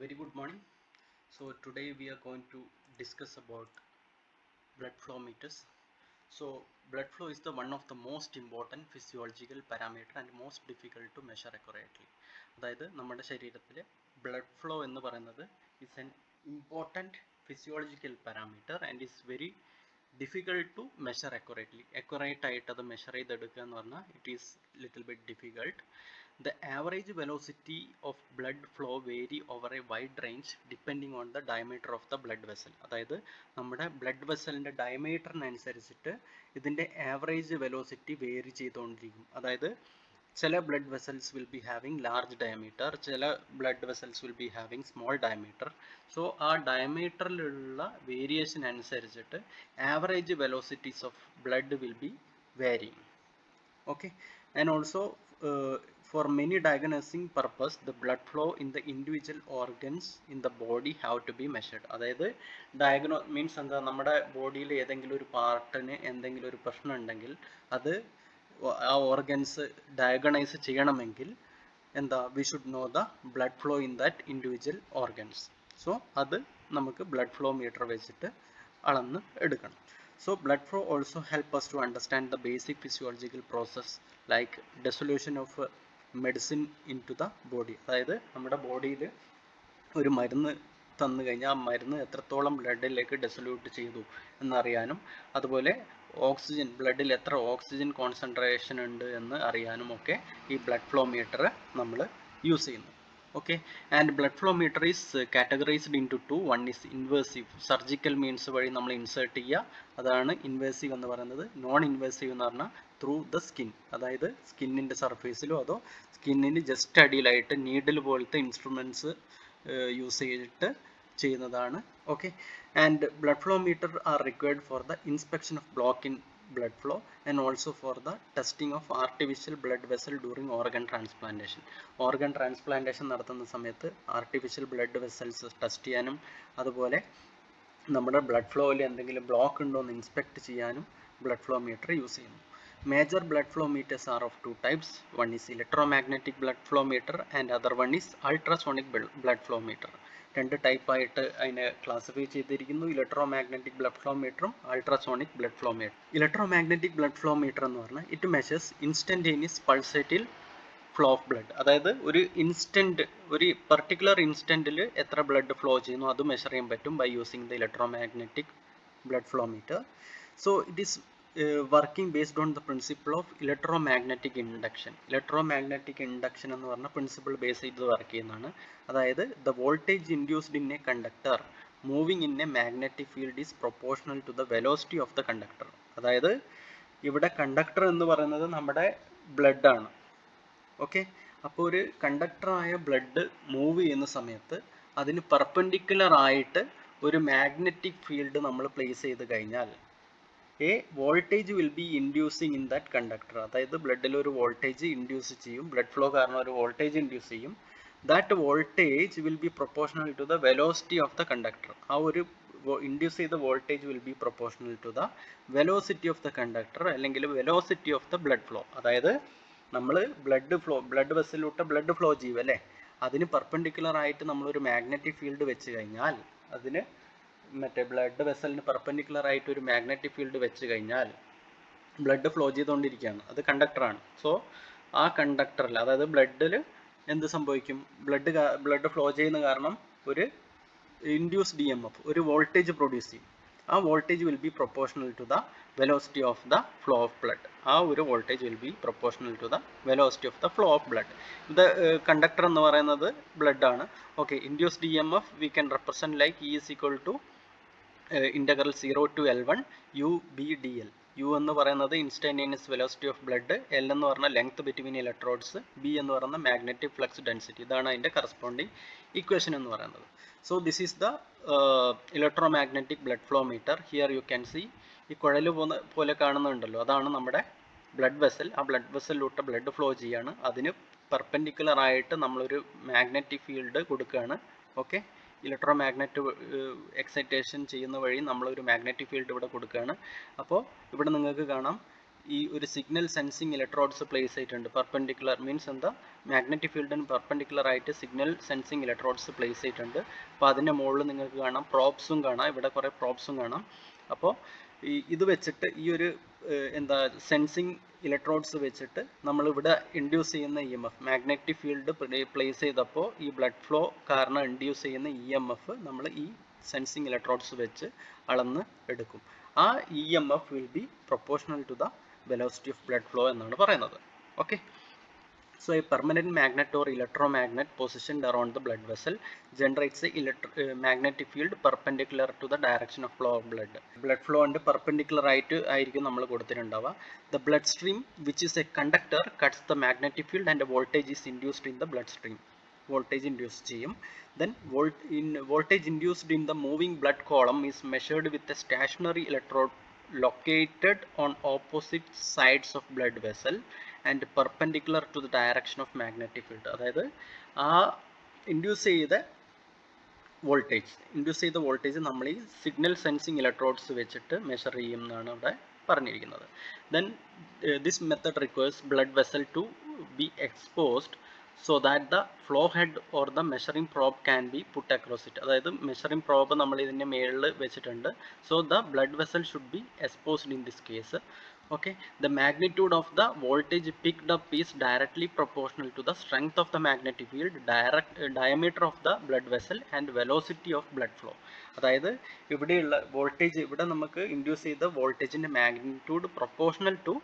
Very good morning. So today we are going to discuss about blood flow meters. So blood flow is the one of the most important physiological parameter and most difficult to measure accurately. അതായത് നമ്മുടെ ശരീരത്തിലെ blood flow എന്ന് പറയുന്നത് is an important physiological parameter and is very difficult to measure accurately. Accurate ആയിട്ട് അത് measure ചെയ്തെടുക്കുക എന്ന് പറഞ്ഞാൽ it is little bit difficult. The average velocity of blood flow vary over a wide range depending on the diameter of the blood vessel. അതായത് നമ്മുടെ blood വെസലിൻ്റെ ഡയമീറ്ററിനനുസരിച്ചിട്ട് ഇതിൻ്റെ average velocity vary ചെയ്തുകൊണ്ടിരിക്കും. അതായത് ചില blood vessels will be having large diameter, ചില blood vessels will be having small diameter. So ആ ഡയമീറ്ററിലുള്ള variation അനുസരിച്ചിട്ട് average velocities of blood will be varying. Okay, and also for many diagnosing purpose the blood flow in the individual organs in the body have to be measured. അതായത് means എന്താ, നമ്മുടെ ബോഡിയിൽ ഏതെങ്കിലും ഒരു പാർട്ടിന് എന്തെങ്കിലും ഒരു പ്രശ്നം ഉണ്ടെങ്കിൽ അത് ആ ഓർഗൻസ് ഡയഗ്നൈസ് ചെയ്യണമെങ്കിൽ എന്താ, we should know the blood flow in that individual organs. So അത് നമുക്ക് ബ്ലഡ് ഫ്ലോ മീറ്റർ വെച്ചിട്ട് അളന്ന് എടുക്കണം. So blood flow also help us to understand the basic physiological process like dissolution of medicine into the body. അതായത് നമ്മുടെ ബോഡിയിൽ ഒരു മരുന്ന് തന്നു കഴിഞ്ഞാൽ ആ മരുന്ന് എത്രത്തോളം ബ്ലഡിലേക്ക് ഡെസൊല്യൂട്ട് ചെയ്തു എന്നറിയാനും, അതുപോലെ ഓക്സിജൻ ബ്ലഡിൽ എത്ര ഓക്സിജൻ കോൺസെൻട്രേഷൻ ഉണ്ട് എന്ന് അറിയാനും ഒക്കെ ഈ ബ്ലഡ് ഫ്ലോ മീറ്റർ നമ്മൾ യൂസ് ചെയ്യുന്നു. Okay, and blood flow meter is categorized into two. One is invasive, surgical means വഴി നമ്മൾ ഇൻസേർട്ട് ചെയ്യുക, അതാണ് ഇൻവേസീവ് എന്ന് പറയുന്നത്. നോൺ ഇൻവേസീവ് എന്ന് പറഞ്ഞാൽ ത്രൂ ദ സ്കിൻ, അതായത് സ്കിന്നിൻ്റെ സർഫേസിലോ അതോ സ്കിന്നിന് ജസ്റ്റ് അടിയിലായിട്ട് നീഡിൽ പോലത്തെ ഇൻസ്ട്രുമെൻറ്റ്സ് യൂസ് ചെയ്തിട്ട് ചെയ്യുന്നതാണ്. Okay, and blood flow metre are required for the inspection of block in blood flow and also for the testing of artificial blood vessel during organ transplantation. Organ transplantation നടത്തുന്ന സമയത്ത് artificial blood vessels test ചെയ്യാനും അതുപോലെ നമ്മുടെ blood ഫ്ലോയിൽ എന്തെങ്കിലും block ഉണ്ടോ എന്ന് inspect ചെയ്യാനും ബ്ലഡ് ഫ്ലോ മീറ്റർ യൂസ് ചെയ്യുന്നു. Major blood flow meters are of two types. One is electromagnetic blood flow meter and other one is ultrasonic blood flow meter. രണ്ട് ടൈപ്പായിട്ട് അതിനെ ക്ലാസിഫൈ ചെയ്തിരിക്കുന്നു, ഇലക്ട്രോമാഗ്നറ്റിക് ബ്ലഡ് ഫ്ലോ മീറ്ററും ultrasonic blood flow meter. Electromagnetic blood flow meter എന്ന് പറഞ്ഞാൽ it measures instantaneous pulsatile flow of blood. അതായത് ഒരു particular ഇൻസ്റ്റന്റിൽ എത്ര blood flow ചെയ്യുന്നു അത് മെഷർ ചെയ്യാൻ പറ്റും by using the electromagnetic blood flow meter. So it is working based on the principle of electromagnetic induction. Electromagnetic induction എന്ന് പറഞ്ഞ principle base ചെയ്ത് വർക്ക് ചെയ്യുന്നതാണ്. അതായത് the voltage induced in a conductor moving in a magnetic field is proportional to the velocity of the conductor. അതായത് ഇവിടെ conductor എന്ന് പറയുന്നത് നമ്മുടെ ബ്ലഡ് ആണ്. ഓക്കെ, അപ്പോൾ ഒരു കണ്ടക്ടറായ ബ്ലഡ് മൂവ് ചെയ്യുന്ന സമയത്ത് അതിന് പെർപെൻഡിക്കുലർ ആയിട്ട് ഒരു മാഗ്നറ്റിക് ഫീൽഡ് നമ്മൾ പ്ലേസ് ചെയ്ത് കഴിഞ്ഞാൽ a voltage will be inducing in that conductor. അതായത് ബ്ലഡിൽ ഒരു വോൾട്ടേജ് ഇൻഡ്യൂസ് ചെയ്യും, ബ്ലഡ് ഫ്ലോ കാരണം ഒരു വോൾട്ടേജ് ഇൻഡ്യൂസ് ചെയ്യും. That voltage will be proportional to the velocity of the conductor. ആ ഒരു ഇൻഡ്യൂസ് ചെയ്ത voltage will be proportional to the velocity of the conductor അല്ലെങ്കിൽ velocity of the blood flow. അതായത് നമ്മൾ blood വെസലിലൂടെ blood flow ചെയ്യും അല്ലേ, അതിന് പെർപെൻഡിക്കുലർ ആയിട്ട് നമ്മളൊരു മാഗ്നറ്റിക് ഫീൽഡ് വെച്ച് കഴിഞ്ഞാൽ, അതിന് മറ്റേ ബ്ലഡ് വെസലിന് പെർപെൻഡിക്കുലർ ആയിട്ട് ഒരു മാഗ്നറ്റിക് ഫീൽഡ് വെച്ച് കഴിഞ്ഞാൽ ബ്ലഡ് ഫ്ലോ ചെയ്തുകൊണ്ടിരിക്കുകയാണ്, അത് കണ്ടക്ടറാണ്. സോ ആ കണ്ടക്ടറിൽ അതായത് ബ്ലഡിൽ എന്ത് സംഭവിക്കും, ബ്ലഡ് ഫ്ലോ ചെയ്യുന്ന കാരണം ഒരു ഇൻഡ്യൂസ്ഡ് EMF ഒരു വോൾട്ടേജ് പ്രൊഡ്യൂസ് ചെയ്യും. ആ voltage will be proportional to the velocity of the flow of blood. ആ ഒരു voltage will be proportional to the velocity of the flow of blood. ഇത് കണ്ടക്ടർ എന്ന് പറയുന്നത് ബ്ലഡ് ആണ്. Okay, induced EMF we can represent like E is equal to integral 0 to L1 UBdl. U എന്ന് പറയുന്നത് instantaneous velocity of blood, L എന്ന് പറഞ്ഞാൽ length between electrodes, B എന്ന് പറയുന്ന മാഗ്നറ്റിക് ഫ്ലക്സ് ഡെൻസിറ്റി. ഇതാണ് അതിൻ്റെ കറസ്പോണ്ടിങ് ഇക്വേഷൻ എന്ന് പറയുന്നത്. So this is the electromagnetic blood flow metre. Here you can see, ഈ കുഴൽ പോലെ കാണുന്നുണ്ടല്ലോ, അതാണ് നമ്മുടെ ബ്ലഡ് വെസൽ. ആ ബ്ലഡ് വെസലിലൂടെ ബ്ലഡ് ഫ്ലോ ചെയ്യാണ്, അതിന് പെർപെൻഡിക്കുലർ ആയിട്ട് നമ്മളൊരു മാഗ്നറ്റിക് ഫീൽഡ് കൊടുക്കുകയാണ്. ഓക്കെ, ഇലക്ട്രോമാഗ്നറ്റ് എക്സൈറ്റേഷൻ ചെയ്യുന്ന വഴി നമ്മളൊരു മാഗ്നറ്റിക് ഫീൽഡ് ഇവിടെ കൊടുക്കുകയാണ്. അപ്പോൾ ഇവിടെ നിങ്ങൾക്ക് കാണാം ഈ ഒരു സിഗ്നൽ സെൻസിങ് ഇലക്ട്രോഡ്സ് പ്ലേസ് ചെയ്തിട്ടുണ്ട്. പെർപെൻഡിക്കുലർ മീൻസ് എന്താ, മാഗ്നറ്റിക് ഫീൽഡിന് പെർപെൻഡിക്കുലർ ആയിട്ട് സിഗ്നൽ സെൻസിങ് ഇലക്ട്രോഡ്സ് പ്ലേസ് ചെയ്തിട്ടുണ്ട്. അപ്പോൾ അതിൻ്റെ മുകളിൽ നിങ്ങൾക്ക് കാണാം പ്രോബ്സും കാണാം, ഇവിടെ കുറേ പ്രോബ്സും കാണാം. അപ്പോൾ ഇത് വെച്ചിട്ട് ഈ ഒരു എന്താ സെൻസിങ് ഇലക്ട്രോഡ്സ് വെച്ചിട്ട് നമ്മളിവിടെ ഇൻഡ്യൂസ് ചെയ്യുന്ന E M F, magnetic field place ചെയ്തപ്പോൾ ഈ ബ്ലഡ് ഫ്ലോ കാരണം ഇൻഡ്യൂസ് ചെയ്യുന്ന ഇ എം എഫ് നമ്മൾ ഈ സെൻസിങ് ഇലക്ട്രോഡ്സ് വെച്ച് അളന്ന് എടുക്കും. ആ E M F will be proportional to the velocity of blood flow എന്നാണ് പറയുന്നത്. Okay, so a permanent magnet or electromagnet positioned around the blood vessel generates a magnetic field perpendicular to the direction of flow of blood. Blood flow and perpendicular ആയിട്ട് ആയിരിക്കും നമ്മൾ കൊടുത്തിട്ടുണ്ടാവുക. The bloodstream, which is a conductor, cuts the magnetic field and voltage is induced in the bloodstream. Voltage induced ചെയ്യും. Then voltage induced in the moving blood column is measured with a stationary electrode located on opposite sides of blood vessel and perpendicular to the direction of magnetic field. അതായത് ആ induce ചെയ്ത voltage നമ്മൾ ഈ signal sensing electrodes വെച്ചിട്ട് measure ചെയ്യും എന്നാണ് അവിടെ പറഞ്ഞിരിക്കുന്നത്. Then this method requires blood vessel to be exposed so that the flow head or the measuring probe can be put across it. അതായത് മെഷറിംഗ് പ്രോബ് നമ്മൾ ഇതിൻ്റെ മേളിൽ വെച്ചിട്ടുണ്ട്. So the blood vessel should be exposed in this case. Okay, the magnitude of the voltage picked up is directly proportional to the strength of the magnetic field, diameter of the blood vessel and velocity of blood flow. അതായത് ഇവിടെയുള്ള voltage, ഇവിടെ നമുക്ക് induce ചെയ്ത വോൾട്ടേജിൻ്റെ magnitude proportional to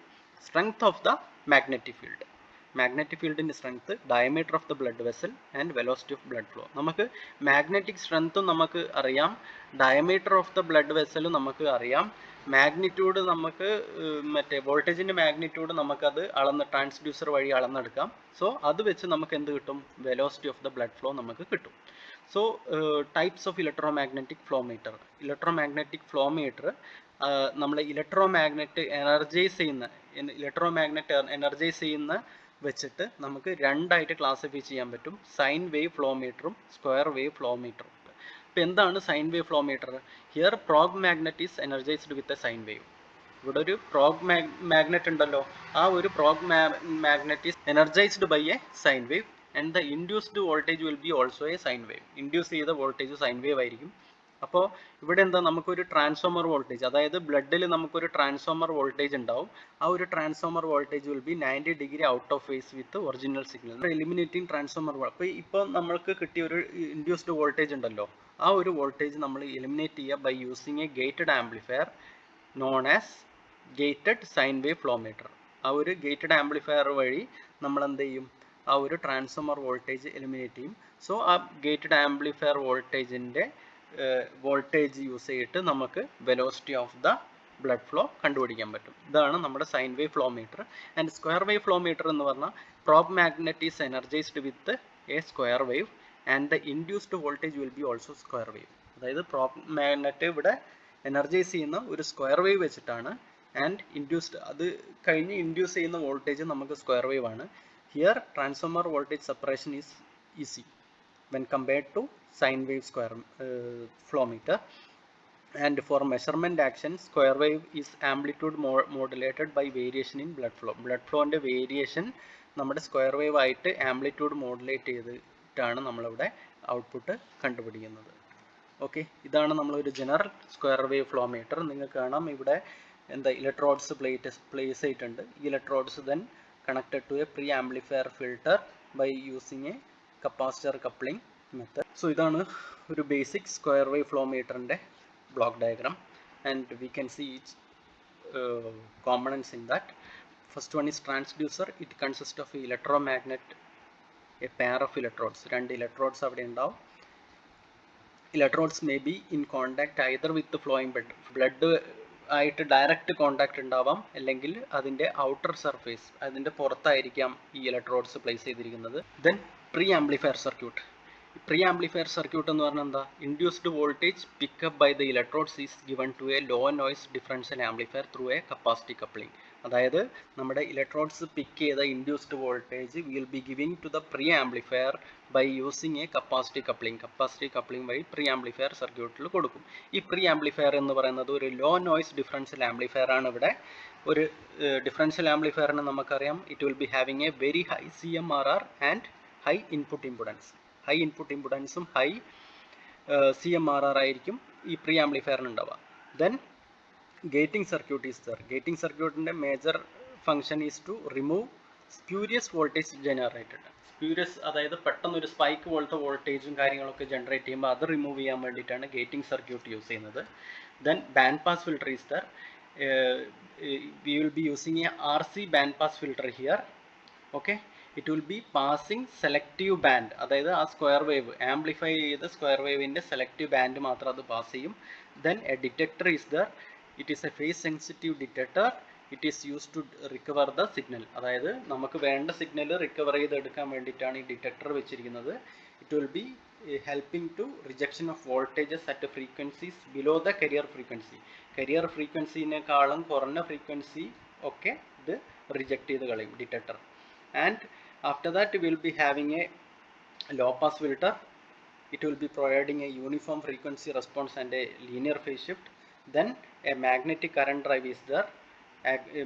strength of the magnetic field. Magnetic ഫീൽഡിൻ്റെ strength, diameter of the blood vessel and velocity of blood flow. നമുക്ക് magnetic സ്ട്രെങ്ത്തും നമുക്ക് അറിയാം, ഡയമീറ്റർ ഓഫ് ദ ബ്ലഡ് വെസലും നമുക്ക് അറിയാം, മാഗ്നിറ്റ്യൂഡ് നമുക്ക് മറ്റേ വോൾട്ടേജിൻ്റെ മാഗ്നിറ്റ്യൂഡ് നമുക്കത് ട്രാൻസ്ഡ്യൂസർ വഴി അളന്നെടുക്കാം. സോ അത് വെച്ച് നമുക്ക് എന്ത് കിട്ടും, velocity of the blood flow നമുക്ക് കിട്ടും. So types of electromagnetic flowmeter. Electromagnetic flowmeter നമ്മൾ ഇലക്ട്രോമാഗ്നറ്റ് എനർജൈസ് ചെയ്യുന്ന വെച്ചിട്ട് നമുക്ക് രണ്ടായിട്ട് ക്ലാസിഫൈ ചെയ്യാൻ പറ്റും. സൈൻ വേവ് ഫ്ലോമീറ്ററും സ്ക്വയർ വേവ് ഫ്ലോമീറ്ററും. ഇപ്പോൾ എന്താണ് sine wave flowmeter? Here probe magnet is energised with a sine wave. ഇവിടെ ഒരു പ്രോബ് മാഗ്നറ്റ് ഉണ്ടല്ലോ, ആ ഒരു probe magnet is energised by a sine wave and the induced voltage will be also A sine wave. Induce ചെയ്ത voltage sine wave ആയിരിക്കും. അപ്പോൾ ഇവിടെ എന്താ, നമുക്കൊരു ട്രാൻസ്ഫോമർ വോൾട്ടേജ്, അതായത് ബ്ലഡിൽ നമുക്കൊരു ട്രാൻസ്ഫോമർ വോൾട്ടേജ് ഉണ്ടാവും. ആ ഒരു transformer voltage will be 90 degree out of phase with original signal. Eliminating transformer. അപ്പോൾ ഇപ്പോൾ നമ്മൾക്ക് കിട്ടിയ ഒരു ഇൻഡ്യൂസ്ഡ് വോൾട്ടേജ് ഉണ്ടല്ലോ, ആ ഒരു വോൾട്ടേജ് നമ്മൾ എലിമിനേറ്റ് ചെയ്യുക by using a gated amplifier known as gated sine wave flowmeter. ആ ഒരു ഗേറ്റഡ് ആംപ്ലിഫയർ വഴി നമ്മൾ എന്ത് ചെയ്യും, ആ ഒരു ട്രാൻസ്ഫോമർ വോൾട്ടേജ് എലിമിനേറ്റ് ചെയ്യും. സോ ആ ഗേറ്റഡ് ആംപ്ലിഫയർ വോൾട്ടേജിൻ്റെ വോൾട്ടേജ് യൂസ് ചെയ്തിട്ട് നമുക്ക് velocity of the blood flow കണ്ടുപിടിക്കാൻ പറ്റും. ഇതാണ് നമ്മുടെ sign wave flowmeter. And square wave flowmeter എന്ന് പറഞ്ഞാൽ probe magnet is energised with A square wave and the induced voltage will be also square wave. അതായത് probe magnet ഇവിടെ energise ചെയ്യുന്ന ഒരു സ്ക്വയർ വേവ് വെച്ചിട്ടാണ്, ആൻഡ് ഇൻഡ്യൂസ്ഡ് അത് കഴിഞ്ഞ് induce ചെയ്യുന്ന വോൾട്ടേജ് നമുക്ക് സ്ക്വയർ വേവ് ആണ്. Here transformer voltage separation is easy when compared to sine wave square flow meter. And for measurement action, square wave is amplitude modulated by variation in blood flow. Blood flow ന്റെ variation നമ്മുടെ square wave ആയിട്ട് amplitude modulate ചെയ്തിട്ടാണ് നമ്മളിവിടെ output കണ്ടുപിടിക്കുന്നത്. Okay, ഇതാണ് നമ്മളൊരു general square wave flow meter. നിങ്ങൾക്ക് കാണാം ഇവിടെ എന്താ ഇലക്ട്രോഡ്സ് പ്ലേസ് ചെയ്തിട്ടുണ്ട്. ഈ electrodes then connected to a pre amplifier filter by using a capacitor coupling method. So ഇതാണ് ഒരു ബേസിക് സ്ക്വയർ വേവ് ഫ്ലോ മീറ്ററിൻ്റെ block diagram. And we can see each components in that. First one is transducer. It consists of electromagnet, a pair of electrodes. രണ്ട് electrodes അവിടെ ഉണ്ടാവും. Electrodes may be in contact either with flowing blood ആയിട്ട് direct contact ഉണ്ടാവാം, അല്ലെങ്കിൽ അതിൻ്റെ outer surface, അതിൻ്റെ പുറത്തായിരിക്കാം ഈ ഇലക്ട്രോഡ്സ് പ്ലേസ് ചെയ്തിരിക്കുന്നത്. Then pre amplifier circuit. Pre amplifier circuit എന്ന് പറഞ്ഞാൽ എന്താ, induced voltage pickup by the electrodes is given to a low noise differential amplifier through a capacity coupling. അതായത് നമ്മുടെ ഇലക്ട്രോഡ്സ് പിക്ക് ചെയ്ത induced voltage will be giving to the pre amplifier by using a capacity coupling വഴി pre amplifier സർക്യൂട്ടിൽ കൊടുക്കും. ഈ pre amplifier എന്ന് പറയുന്നത് ഒരു ലോ നോയ്സ് ഡിഫറൻഷ്യൽ ആംപ്ലിഫയർ ആണ്. ഇവിടെ ഒരു ഡിഫറൻഷ്യൽ ആംപ്ലിഫയറിന് നമുക്കറിയാം it will be having a very high CMRR and high input ഇംപുഡൻസും ഹൈ CMRR ആയിരിക്കും ഈ പ്രീ ആംപ്ലിഫയറിന് ഉണ്ടാവുക. Then gating circuit is there. Gating circuit in the major function is to remove spurious voltage generated. Spurious അതായത് പെട്ടെന്ന് ഒരു spike പോലത്തെ വോൾട്ടേജും കാര്യങ്ങളൊക്കെ ജനറേറ്റ് ചെയ്യുമ്പോൾ അത് റിമൂവ് ചെയ്യാൻ വേണ്ടിയിട്ടാണ് ഗേറ്റിംഗ് സർക്യൂട്ട് യൂസ് ചെയ്യുന്നത്. Then band pass filter is there. We will be using A RC band pass filter here. Okay, it will B passing selective band, അതായത് ആ സ്ക്വയർ വേവ് ആംപ്ലിഫൈ ചെയ്ത square വേവിൻ്റെ selective band മാത്രം അത് pass ചെയ്യും. Then A detector is there. It is a phase sensitive detector. It is used to recover the signal. അതായത് നമുക്ക് വേണ്ട signal recover ചെയ്തെടുക്കാൻ വേണ്ടിയിട്ടാണ് ഈ ഡിറ്റക്ടർ വെച്ചിരിക്കുന്നത്. It will be helping to rejection of voltages at frequencies below the carrier frequency. Carrier ഫ്രീക്വൻസിനേക്കാളും കുറഞ്ഞ frequency ഒക്കെ ഇത് റിജക്ട് ചെയ്ത് കളയും detector. And after that will be having a low pass filter. It will be providing a uniform frequency response and a linear phase shift. Then a magnetic current drive is there.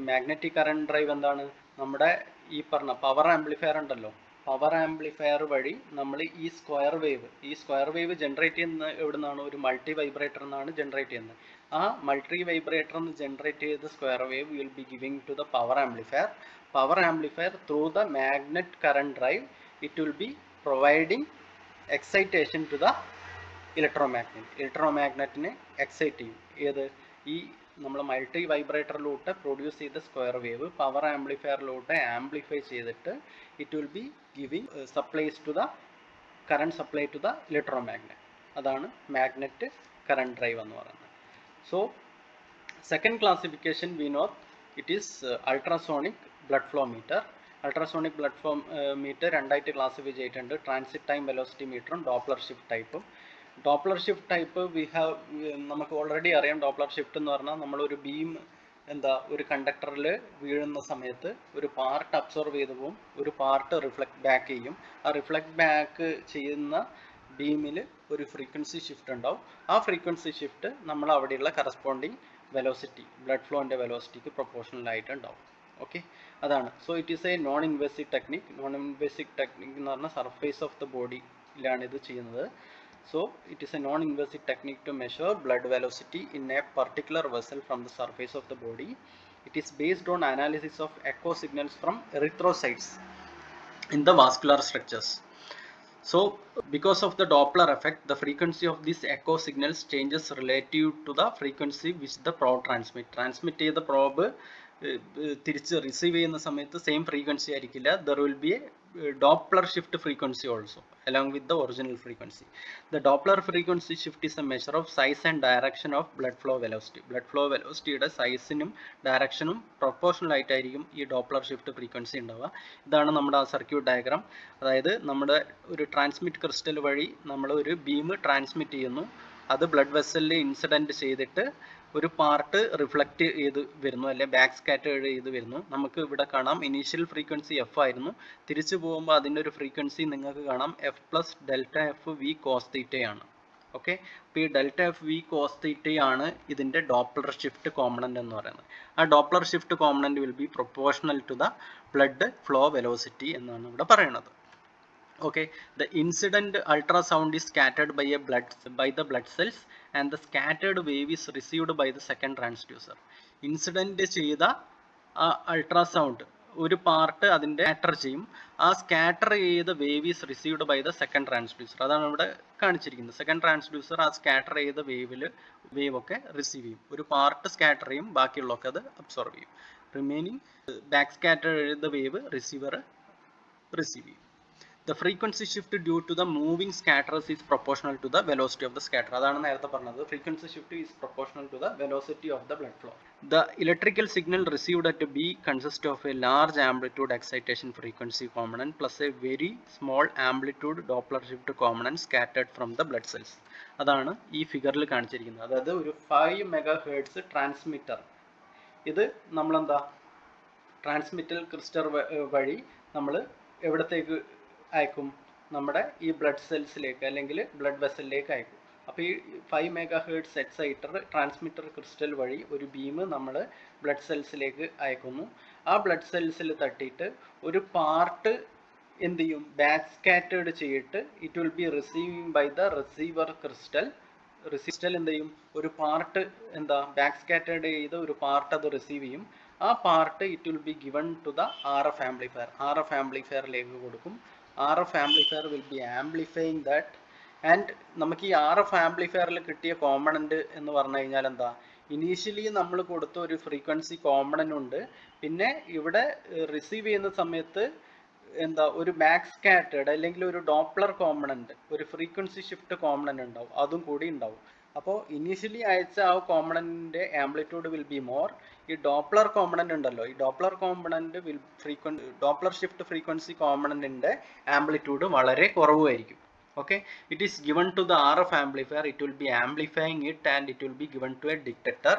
Magnetic current drive എന്താണ്? നമ്മുടെ ഈ പറഞ്ഞ power amplifier ഉണ്ടല്ലോ, power amplifier വഴി നമ്മൾ ഈ square wave generate ചെയ്യുന്ന എവിടെ നിന്നാണ്? ഒരു മൾട്ടി വൈബ്രേറ്റർ എന്നാണ് ജനറേറ്റ് ചെയ്യുന്നത്. ആ മൾട്ടി വൈബ്രേറ്റർ എന്ന് ജനറേറ്റ് ചെയ്ത square wave will be giving to the power amplifier through the magnet current drive. It will be providing excitation to the ഇലക്ട്രോമാഗ്നറ്റിനെ എക്സൈറ്റ് ചെയ്യും. ഏത്? ഈ നമ്മൾ മൾട്ടി വൈബ്രേറ്ററിലൂടെ പ്രൊഡ്യൂസ് ചെയ്ത സ്ക്വയർ വേവ് പവർ ആംപ്ലിഫയറിലൂടെ ആംപ്ലിഫൈ ചെയ്തിട്ട് it will be giving current supply to the electromagnet. അതാണ് മാഗ്നറ്റ് കറണ്ട് ഡ്രൈവ് എന്ന് പറയുന്നത്. So second classification we know it is ultrasonic blood flow metre. Ultrasonic blood flow metre രണ്ടായിട്ട് classify ചെയ്തിട്ടുണ്ട്. Transit time velocity മീറ്ററും Doppler shift ടൈപ്പും. Doppler shift type നമുക്ക് already അറിയാം. Doppler shift എന്ന് പറഞ്ഞാൽ നമ്മളൊരു ബീം ഒരു കണ്ടക്ടറിൽ വീഴുന്ന സമയത്ത് ഒരു പാർട്ട് അബ്സോർവ് ചെയ്തു പോകും, ഒരു പാർട്ട് റിഫ്ലക്ട് ബാക്ക് ചെയ്യും. ആ റിഫ്ലക്ട് ബാക്ക് ചെയ്യുന്ന ബീമിൽ ഒരു ഫ്രീക്വൻസി ഷിഫ്റ്റ് ഉണ്ടാവും. ആ ഫ്രീക്വൻസി ഷിഫ്റ്റ് നമ്മൾ അവിടെയുള്ള കറസ്പോണ്ടിങ് വെലോസിറ്റി, ബ്ലഡ് ഫ്ലോൻ്റെ വെലോസിറ്റിക്ക് പ്രൊപ്പോർഷണൽ ആയിട്ട് ഉണ്ടാവും. ഓക്കെ, അതാണ്. So it is A non invasive technique. എന്ന് പറഞ്ഞാൽ സർഫേസ് ഓഫ് ദ ബോഡിയിലാണ് ഇത് ചെയ്യുന്നത്. So it is a non-invasive technique to measure blood velocity in a particular vessel from the surface of the body. It is based on analysis of echo signals from erythrocytes in the vascular structures. So because of the Doppler effect, the frequency of these echo signals changes relative to the frequency which the probe transmit ചെയ്ത probe തിരിച്ച് receive ചെയ്യുന്ന സമയത്ത് same frequency ആയിരിക്കില്ല. There will be A Doppler shift frequency also along with the original frequency. The Doppler frequency shift is a measure of size and direction of blood flow velocity. Blood flow velocity യുടെ സൈസിനും ഡയറക്ഷനും proportional ആയിട്ടായിരിക്കും ഈ Doppler shift frequency ഉണ്ടാവുക. ഇതാണ് നമ്മുടെ ആ circuit diagram. അതായത് നമ്മുടെ ഒരു ട്രാൻസ്മിറ്റ് ക്രിസ്റ്റൽ വഴി നമ്മൾ ഒരു ബീം ട്രാൻസ്മിറ്റ് ചെയ്യുന്നു. അത് ബ്ലഡ് വെസലിൽ ഇൻസിഡൻറ്റ് ചെയ്തിട്ട് ഒരു പാർട്ട് റിഫ്ലക്റ്റ് ചെയ്ത് വരുന്നു, അല്ലെങ്കിൽ ബാക്ക് സ്കാറ്റേർഡ് ചെയ്ത് വരുന്നു. നമുക്ക് ഇവിടെ കാണാം ഇനീഷ്യൽ ഫ്രീക്വൻസി എഫ് ആയിരുന്നു. തിരിച്ചു പോകുമ്പോൾ അതിൻ്റെ ഒരു ഫ്രീക്വൻസി നിങ്ങൾക്ക് കാണാം F plus delta F V cos തീറ്റയാണ്. ഓക്കെ, അപ്പോൾ ഈ ഡെൽറ്റ എഫ് വി കോസ് തീറ്റയാണ് ഇതിൻ്റെ ഡോപ്ലർ ഷിഫ്റ്റ് കോമ്പണൻ്റ് എന്ന് പറയുന്നത്. ആ Doppler shift component will be proportional to the blood flow velocity എന്നാണ് ഇവിടെ പറയുന്നത്. Okay, the incident ultrasound is scattered by the blood cells and the scattered wave is received by the second transducer. Incident ചെയ്ത ultrasound ഒരു part അതിൻ്റെ scatter ചെയ്യും. ആ scatter ചെയ്ത wave is received by the second transducer. അതാണ് ഇവിടെ കാണിച്ചിരിക്കുന്നത്. Second transducer ആ സ്കാറ്റർ ചെയ്ത വേവ് ഒക്കെ റിസീവ് ചെയ്യും. ഒരു പാർട്ട് സ്കാറ്റർ ചെയ്യും, ബാക്കിയുള്ളതൊക്കെ അത് അബ്സോർവ് ചെയ്യും. റിമൈനിങ് ബാക്ക് സ്കാറ്റർ ചെയ്ത വേവ് റിസീവർ റിസീവ് ചെയ്യും. The frequency shift due to the moving scatterers is proportional to the velocity of the scatter. അതാണ് നേരത്തെ പറഞ്ഞത്. Frequency shift is proportional to the velocity of the blood flow. The electrical signal received at B consists of a large amplitude excitation frequency component plus a very small amplitude Doppler shift component scattered from the blood cells. അതാണ് ഈ ഫിഗറിൽ കാണിച്ചിരിക്കുന്നത്. അതായത് ഒരു 5 MHz transmitter. ഇത് നമ്മളെന്താ ട്രാൻസ്മിറ്റൽ crystal വഴി നമ്മൾ എവിടത്തേക്ക് അയക്കും? നമ്മുടെ ഈ ബ്ലഡ് സെൽസിലേക്ക് അല്ലെങ്കിൽ ബ്ലഡ് വെസലിലേക്ക് അയക്കും. അപ്പോൾ ഈ 5 MHz എക്സൈറ്റർ ട്രാൻസ്മിറ്റർ ക്രിസ്റ്റൽ വഴി ഒരു ബീം നമ്മൾ ബ്ലഡ് സെൽസിലേക്ക് അയക്കുന്നു. ആ ബ്ലഡ് സെൽസിൽ തട്ടിയിട്ട് ഒരു പാർട്ട് എന്ത് ചെയ്യും? ബാക്ക് സ്കാറ്റേർഡ് ചെയ്തിട്ട് it will be receiving by the receiver crystal. റിസിസ്റ്റൽ എന്ത് ചെയ്യും? ഒരു പാർട്ട് എന്താ ബാക്ക് സ്കാറ്റേർഡ് ചെയ്ത് ഒരു പാർട്ട് അത് റിസീവ് ചെയ്യും. ആ part it will be given to the RF amplifier. RF ആംപ്ലിഫയറിലേക്ക് കൊടുക്കും. RF amplifier will be amplifying that. And നമുക്ക് ഈ RF ആംപ്ലിഫയറിൽ കിട്ടിയ കോമ്പണന്റ് എന്ന് പറഞ്ഞു കഴിഞ്ഞാൽ എന്താ? ഇനീഷ്യലി നമ്മൾ കൊടുത്ത ഒരു ഫ്രീക്വൻസി കോമ്പണന്റ് ഉണ്ട്. പിന്നെ ഇവിടെ റിസീവ് ചെയ്യുന്ന സമയത്ത് എന്താ ഒരു ബാക്ക് സ്കാറ്റേർഡ് അല്ലെങ്കിൽ ഒരു ഡോപ്ലർ കോമ്പണന്റ്, ഒരു ഫ്രീക്വൻസി ഷിഫ്റ്റ് കോമ്പണന്റ് ഉണ്ടാവും, അതും കൂടി ഉണ്ടാവും. അപ്പോൾ ഇനീഷ്യലി അയച്ച ആ കോമ്പണന്റിന്റെ ആംപ്ലിറ്റ്യൂഡ് വിൽ ബി മോർ. ഈ ഡോപ്ലർ കോമ്പണന്റ് ഉണ്ടല്ലോ, ഈ Doppler component Doppler shift frequency കോമ്പണന്റിന്റെ ആംപ്ലിറ്റ്യൂഡ് വളരെ കുറവായിരിക്കും. Okay, it is given to the RF amplifier. It will be amplifying it and it will be given to a detector.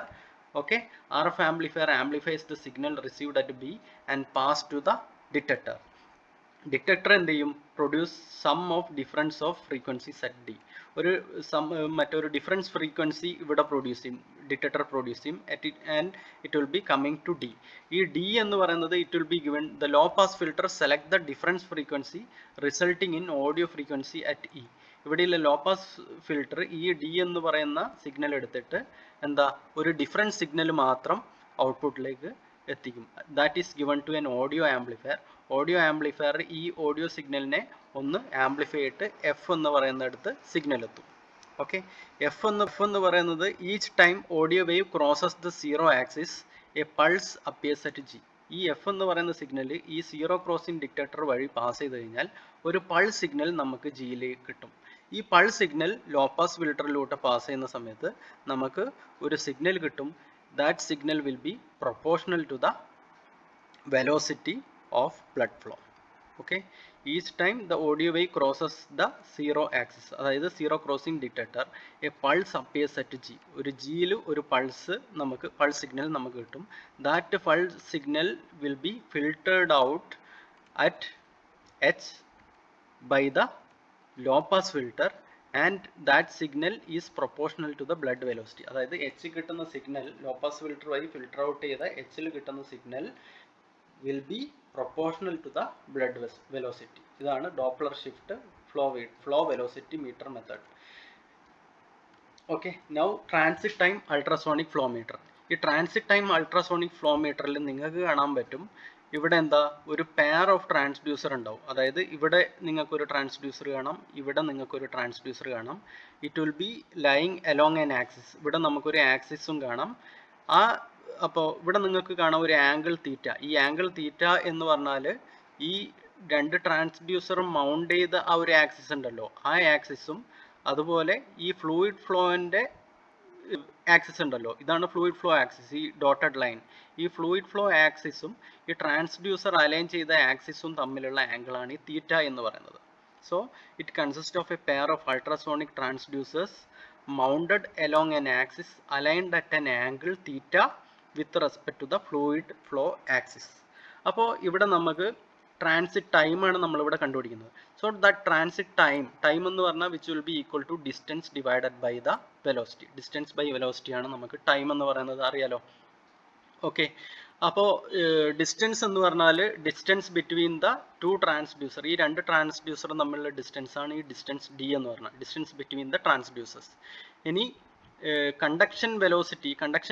Okay, RF amplifier amplifies the signal received at B and pass to the detector. Detector എന്ത് ചെയ്യും? Produce sum of difference of frequencies at D. ഒരു മറ്റൊരു difference frequency ഇവിടെ produce ചെയ്യും, detector produce ചെയ്യും and it will be coming to D. ഈ D എന്ന് പറയുന്നത് it will be given the low pass filter select the difference frequency resulting in audio frequency at E. ഇവിടെയുള്ള law pass filter ഈ D എന്ന് പറയുന്ന signal എടുത്തിട്ട് എന്താ ഒരു ഡിഫറൻസ് സിഗ്നൽ മാത്രം ഔട്ട്പുട്ടിലേക്ക് എത്തിക്കും. That is given to an audio amplifier. Audio amplifier ഈ ഓഡിയോ സിഗ്നലിനെ ഒന്ന് ആംപ്ലിഫൈ ചെയ്തിട്ട് എഫ് എന്ന് പറയുന്നിടത്ത് സിഗ്നൽ എത്തും. ഓക്കെ, എഫ് എന്ന് പറയുന്നത് each time audio wave crosses the zero axis a pulse appears at G. ഈ എഫ് എന്ന് പറയുന്ന സിഗ്നൽ ഈ സീറോ ക്രോസിംഗ് ഡിറ്റക്ടർ വഴി പാസ് ചെയ്ത് കഴിഞ്ഞാൽ ഒരു പൾസ് സിഗ്നൽ നമുക്ക് ജിയിലേക്ക് കിട്ടും. ഈ പൾസ് സിഗ്നൽ ലോ പാസ് ഫിൽട്ടറിലൂടെ പാസ് ചെയ്യുന്ന സമയത്ത് നമുക്ക് ഒരു സിഗ്നൽ കിട്ടും. That signal will be proportional to the velocity of blood flow. Okay, each time the audio wave crosses the zero axis, അതായത് zero crossing detector, a pulse appears at G. ഒരു ജിയിൽ ഒരു pulse signal നമുക്ക് കിട്ടും. That pulse signal will be filtered out at H by the low pass filter and that signal is proportional to the blood velocity. അതായത് H കിട്ടുന്ന signal low pass filter വഴി filter out ചെയ്ത എച്ചിൽ കിട്ടുന്ന signal will be proportional to the blood velocity. ഇതാണ് Doppler shift flow velocity metre method. Okay, now transit time ultrasonic flow meter. ഈ transit time ultrasonic flow മീറ്ററിൽ നിങ്ങൾക്ക് കാണാൻ പറ്റും ഇവിടെ എന്താ ഒരു പെയർ ഓഫ് ട്രാൻസ്ഡ്യൂസർ ഉണ്ടാവും. അതായത് ഇവിടെ നിങ്ങൾക്കൊരു ട്രാൻസ്ഡ്യൂസർ കാണാം, ഇവിടെ നിങ്ങൾക്കൊരു ട്രാൻസ്ഡ്യൂസർ കാണാം. It will B lying along an axis. ഇവിടെ നമുക്കൊരു ആക്സിസും കാണാം. അപ്പോൾ ഇവിടെ നിങ്ങൾക്ക് കാണാം ഒരു ആംഗിൾ തീറ്റ. ഈ ആംഗിൾ തീറ്റ എന്ന് പറഞ്ഞാൽ ഈ രണ്ട് ട്രാൻസ്ഡ്യൂസറും മൗണ്ട് ചെയ്ത ആ ഒരു ആക്സിസ് ഉണ്ടല്ലോ, ആ ആക്സിസും അതുപോലെ ഈ ഫ്ലൂയിഡ് ഫ്ലോന്റെ ആക്സിസ് ഉണ്ടല്ലോ, ഇതാണ് ഫ്ലൂയിഡ് ഫ്ലോ ആക്സിസ്, ഈ ഡോട്ടഡ് ലൈൻ. ഈ ഫ്ലൂയിഡ് ഫ്ലോ ആക്സിസും ഈ ട്രാൻസ്ഡ്യൂസർ അലൈൻ ചെയ്ത ആക്സിസും തമ്മിലുള്ള ആംഗിളാണ് ഈ തീറ്റ എന്ന് പറയുന്നത്. So it consist of A pair of ultrasonic transducers mounted along an axis aligned at an angle theta with respect to the fluid flow axis. അപ്പോൾ ഇവിടെ നമുക്ക് ട്രാൻസിറ്റ് ടൈം ആണ് നമ്മളിവിടെ കണ്ടുപിടിക്കുന്നത്. സോ ദാറ്റ് ട്രാൻസിറ്റ് ടൈം എന്ന് പറഞ്ഞാൽ which will be equal to distance divided by the velocity. Distance by velocity ആണ് നമുക്ക് ടൈം എന്ന് പറയുന്നത്, അറിയാലോ. ഓക്കെ, അപ്പോൾ ഡിസ്റ്റൻസ് എന്ന് പറഞ്ഞാൽ distance between the two transducer, ഈ രണ്ട് ട്രാൻസ്ഡ്യൂസർ തമ്മിലുള്ള ഡിസ്റ്റൻസ് ആണ് ഈ ഡിസ്റ്റൻസ് ഡി എന്ന് പറഞ്ഞാൽ, ഡിസ്റ്റൻസ് ബിറ്റ്വീൻ ദ ട്രാൻസ്ഡ്യൂസേഴ്സ്. ഇനി കണ്ടക്ഷൻ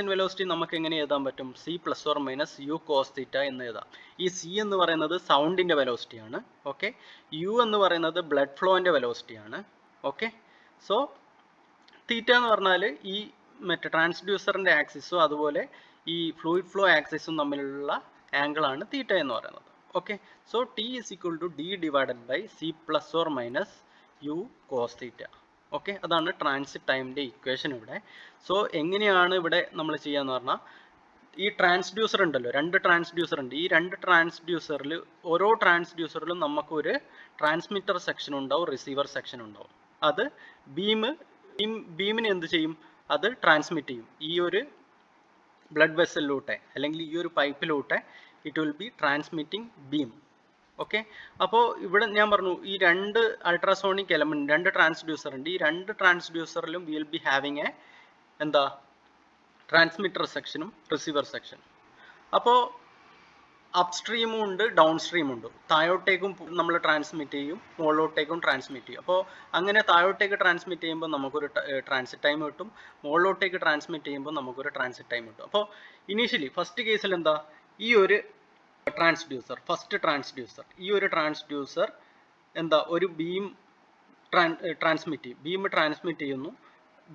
വെലോസിറ്റി നമുക്ക് എങ്ങനെ എഴുതാൻ പറ്റും? C plus or minus U cos theta എന്ന് എഴുതാം. ഈ സി എന്ന് പറയുന്നത് സൗണ്ടിന്റെ വെലോസിറ്റി ആണ്. ഓക്കെ, യു എന്ന് പറയുന്നത് ബ്ലഡ് ഫ്ലോന്റെ വെലോസിറ്റി ആണ്. ഓക്കെ, സോ തീറ്റ എന്ന് പറഞ്ഞാൽ ഈ മറ്റേ ട്രാൻസ്ഡ്യൂസറിന്റെ ആക്സിസും അതുപോലെ ഈ ഫ്ലൂയിഡ് ഫ്ലോ ആക്സിസും തമ്മിലുള്ള ആംഗിൾ ആണ് തീറ്റ എന്ന് പറയുന്നത്. Okay, so T is equal to D divided by C plus or minus U cos theta. Okay, അതാണ് ട്രാൻസിറ്റ് ടൈമിന്റെ ഇക്വേഷൻ ഇവിടെ. സോ എങ്ങനെയാണ് ഇവിടെ നമ്മൾ ചെയ്യാന്ന് പറഞ്ഞാൽ, ഈ ട്രാൻസ്ഡ്യൂസർ ഉണ്ടല്ലോ, രണ്ട് ട്രാൻസ്ഡ്യൂസർ ഉണ്ട്. ഈ രണ്ട് ട്രാൻസ്ഡ്യൂസറിൽ ഓരോ ട്രാൻസ്ഡ്യൂസറിലും നമുക്കൊരു ട്രാൻസ്മിറ്റർ സെക്ഷൻ ഉണ്ടാവും, റിസീവർ സെക്ഷൻ ഉണ്ടാവും. അത് ബീമിനെ എന്ത് ചെയ്യും? അത് ട്രാൻസ്മിറ്റ് ചെയ്യും. ഈ ഒരു ബ്ലഡ് വെസലിലൂടെ അല്ലെങ്കിൽ ഈ ഒരു പൈപ്പിലൂടെ it will be transmitting beam. Okay, അപ്പോൾ ഇവിടെ ഞാൻ പറഞ്ഞു ഈ രണ്ട് അൾട്രാസോണിക് എലമെന്റ്, രണ്ട് ട്രാൻസ്ഡ്യൂസർ ഉണ്ട്. ഈ രണ്ട് ട്രാൻസ്ഡ്യൂസറിലും വിൽ ബി ഹാവിങ് എ എന്താ ട്രാൻസ്മിറ്റർ സെക്ഷനും റിസീവർ സെക്ഷനും. അപ്പോൾ അപ്സ്ട്രീമും ഉണ്ട്, ഡൗൺ സ്ട്രീമും ഉണ്ട്. താഴോട്ടേക്കും നമ്മൾ ട്രാൻസ്മിറ്റ് ചെയ്യും, മുകളിലോട്ടേക്കും ട്രാൻസ്മിറ്റ് ചെയ്യും. അപ്പോൾ അങ്ങനെ താഴോട്ടേക്ക് ട്രാൻസ്മിറ്റ് ചെയ്യുമ്പോൾ നമുക്കൊരു ട്രാൻസിറ്റ് ടൈം കിട്ടും, മുകളിലോട്ടേക്ക് ട്രാൻസ്മിറ്റ് ചെയ്യുമ്പോൾ നമുക്കൊരു ട്രാൻസിറ്റ് ടൈം കിട്ടും. അപ്പോൾ ഇനീഷ്യലി ഫസ്റ്റ് കേസിൽ എന്താ, ഈ ഒരു ട്രാൻസ്ഡ്യൂസർ, ഫസ്റ്റ് ട്രാൻസ്ഡ്യൂസർ, ഈ ഒരു ട്രാൻസ്ഡ്യൂസർ എന്താ ഒരു ബീം ട്രാൻസ്മിറ്റ് ചെയ്യുന്നു.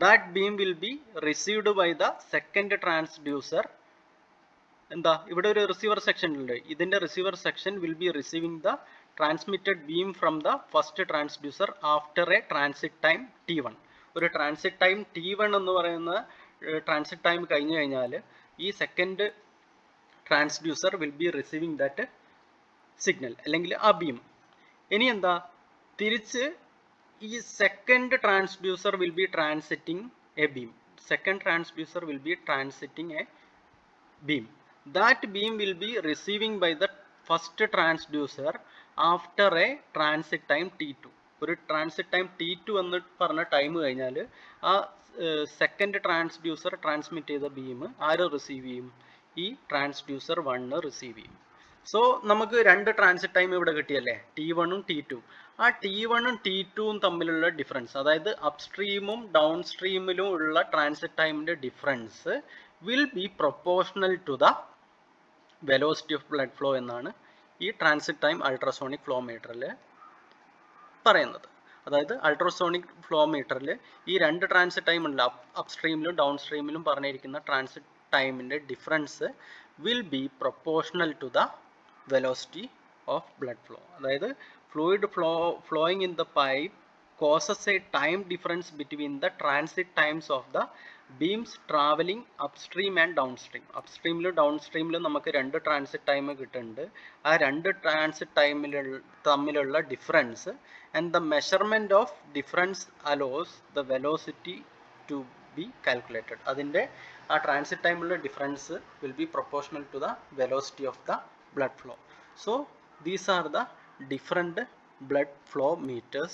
That beam will be received by the second transducer. എന്താ ഇവിടെ ഒരു റിസീവർ സെക്ഷൻ ഉണ്ട്. ഇതിന്റെ receiver section will be receiving the transmitted beam from the first transducer after a transit time T1. ഒരു transit time T1 എന്ന് പറയുന്ന transit time കഴിഞ്ഞു കഴിഞ്ഞാൽ ഈ second transducer will be receiving that signal അല്ലെങ്കിൽ ആ ബീം. ഇനി എന്താ, തിരിച്ച് ഈ second transducer will be transiting A beam. Second transducer will be transiting A beam. That beam will be receiving by the first transducer after a transit time T2. ഒരു transit time T2 എന്ന് പറഞ്ഞ time കഴിഞ്ഞാൽ ആ second transducer transmit ചെയ്ത beam ആര് receive ചെയ്യും? ഈ transducer 1 receive ചെയ്യും. സോ നമുക്ക് രണ്ട് ട്രാൻസിറ്റ് ടൈം ഇവിടെ കിട്ടിയല്ലേ, T1ഉം T2. ആ T1ഉം T2ഉം തമ്മിലുള്ള ഡിഫറൻസ്, അതായത് അപ്സ്ട്രീമും ഡൗൺ സ്ട്രീമിലും ഉള്ള ട്രാൻസിറ്റ് ടൈമിന്റെ difference will be proportional to the velocity of blood flow എന്നാണ് ഈ ട്രാൻസിറ്റ് ടൈം അൾട്രാസോണിക് ഫ്ലോ മീറ്ററിൽ പറയുന്നത്. അതായത് അൾട്രാസോണിക് ഫ്ലോ മീറ്ററിൽ ഈ രണ്ട് ട്രാൻസിറ്റ് ടൈം ഉണ്ട്, അപ്സ്ട്രീമിലും ഡൗൺ സ്ട്രീമിലും പറഞ്ഞിരിക്കുന്ന ട്രാൻസിറ്റ് ടൈമിൻ്റെ difference will be proportional to the velocity of blood flow. അതായത് fluid flowing in the pipe causes a time difference between the transit times of the beams traveling upstream and downstream. അപ്സ്ട്രീമിലും ഡൗൺ സ്ട്രീമിലും നമുക്ക് രണ്ട് transit time കിട്ടുന്നുണ്ട്. ആ രണ്ട് transit തമ്മിലുള്ള difference and the measurement of difference allows the velocity to be calculated. അതിൻ്റെ ആ ട്രാൻസിറ്റ് ടൈമിലുള്ള difference will be proportional to the velocity of the blood flow. So these are the different blood flow meters